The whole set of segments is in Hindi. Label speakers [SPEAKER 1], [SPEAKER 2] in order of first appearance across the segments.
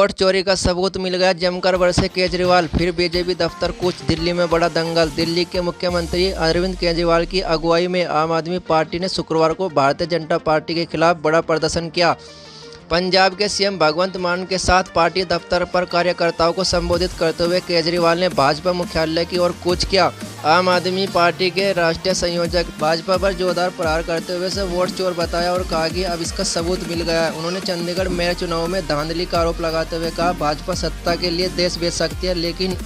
[SPEAKER 1] वोट चोरी का सबूत मिल गया, जमकर बरसे केजरीवाल, फिर बीजेपी दफ्तर कूच, दिल्ली में बड़ा दंगल। दिल्ली के मुख्यमंत्री अरविंद केजरीवाल की अगुवाई में आम आदमी पार्टी ने शुक्रवार को भारतीय जनता पार्टी के खिलाफ बड़ा प्रदर्शन किया। पंजाब के सीएम भगवंत मान के साथ पार्टी दफ्तर पर कार्यकर्ताओं को संबोधित करते हुए केजरीवाल ने भाजपा मुख्यालय की ओर कूच किया। आम आदमी पार्टी के राष्ट्रीय संयोजक भाजपा पर जोरदार प्रहार करते हुए उसे वोट चोर बताया और कहा कि अब इसका सबूत मिल गया है। उन्होंने चंडीगढ़ मेयर चुनाव में धांधली का आरोप लगाते हुए कहा, भाजपा सत्ता के लिए देश बेच सकती है, लेकिन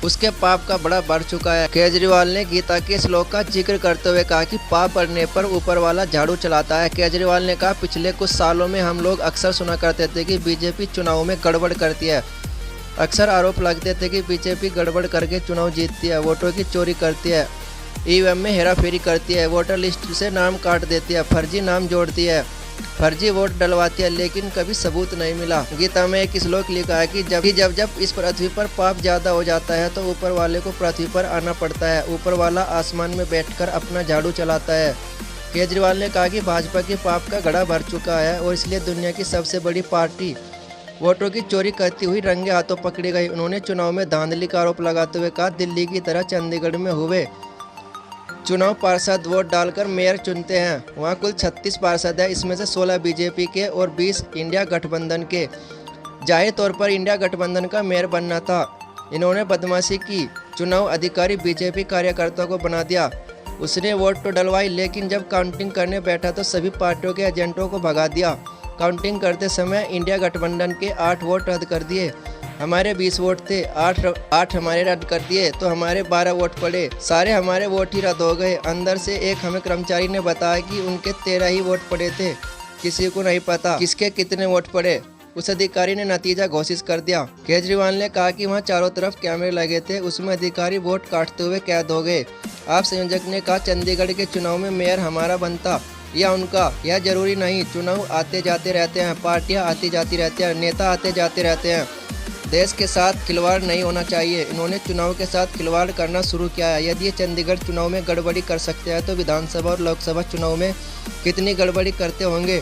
[SPEAKER 1] उसके पाप का बड़ा बढ़ चुका है। केजरीवाल ने गीता के श्लोक का जिक्र करते हुए कहा कि पाप बढ़ने पर ऊपर वाला झाड़ू चलाता है। केजरीवाल ने कहा, पिछले कुछ सालों में हम लोग अक्सर सुना करते थे कि बीजेपी चुनाव में गड़बड़ करती है। अक्सर आरोप लगते थे कि बीजेपी गड़बड़ करके चुनाव जीतती है, वोटों की चोरी करती है, ईवीएम में हेराफेरी करती है, वोटर लिस्ट से नाम काट देती है, फर्जी नाम जोड़ती है, फर्जी वोट डलवाती है, लेकिन कभी सबूत नहीं मिला। गीता में एक श्लोक लिखा है कि जब इस पृथ्वी पर पाप ज्यादा हो जाता है तो ऊपर वाले को पृथ्वी पर आना पड़ता है। ऊपर वाला आसमान में बैठकर अपना झाड़ू चलाता है। केजरीवाल ने कहा कि भाजपा के पाप का घड़ा भर चुका है और इसलिए दुनिया की सबसे बड़ी पार्टी वोटों की चोरी करती हुई रंगे हाथों पकड़ी गई। उन्होंने चुनाव में धांधली का आरोप लगाते हुए कहा, दिल्ली की तरह चंडीगढ़ में हुए चुनाव पार्षद वोट डालकर मेयर चुनते हैं। वहाँ कुल 36 पार्षद है, इसमें से 16 बीजेपी के और 20 इंडिया गठबंधन के। जाहिर तौर पर इंडिया गठबंधन का मेयर बनना था। इन्होंने बदमाशी की, चुनाव अधिकारी बीजेपी कार्यकर्ताओं को बना दिया। उसने वोट तो डलवाई, लेकिन जब काउंटिंग करने बैठा तो सभी पार्टियों के एजेंटों को भगा दिया। काउंटिंग करते समय इंडिया गठबंधन के 8 वोट रद्द कर दिए। हमारे 20 वोट थे, 8 हमारे रद्द कर दिए तो हमारे 12 वोट पड़े। सारे हमारे वोट ही रद्द हो गए। अंदर से एक हमें कर्मचारी ने बताया कि उनके 13 ही वोट पड़े थे। किसी को नहीं पता किसके कितने वोट पड़े। उस अधिकारी ने नतीजा घोषित कर दिया। केजरीवाल ने कहा कि वहां चारों तरफ कैमरे लगे थे, उसमें अधिकारी वोट काटते हुए कैद हो गए। आप संयोजक ने कहा, चंडीगढ़ के चुनाव में मेयर हमारा बनता या उनका, यह जरूरी नहीं। चुनाव आते जाते रहते हैं, पार्टियां आती जाती रहती हैं, नेता आते जाते रहते हैं। देश के साथ खिलवाड़ नहीं होना चाहिए। इन्होंने चुनाव के साथ खिलवाड़ करना शुरू किया है। यदि ये चंडीगढ़ चुनाव में गड़बड़ी कर सकते हैं तो विधानसभा और लोकसभा चुनाव में कितनी गड़बड़ी करते होंगे।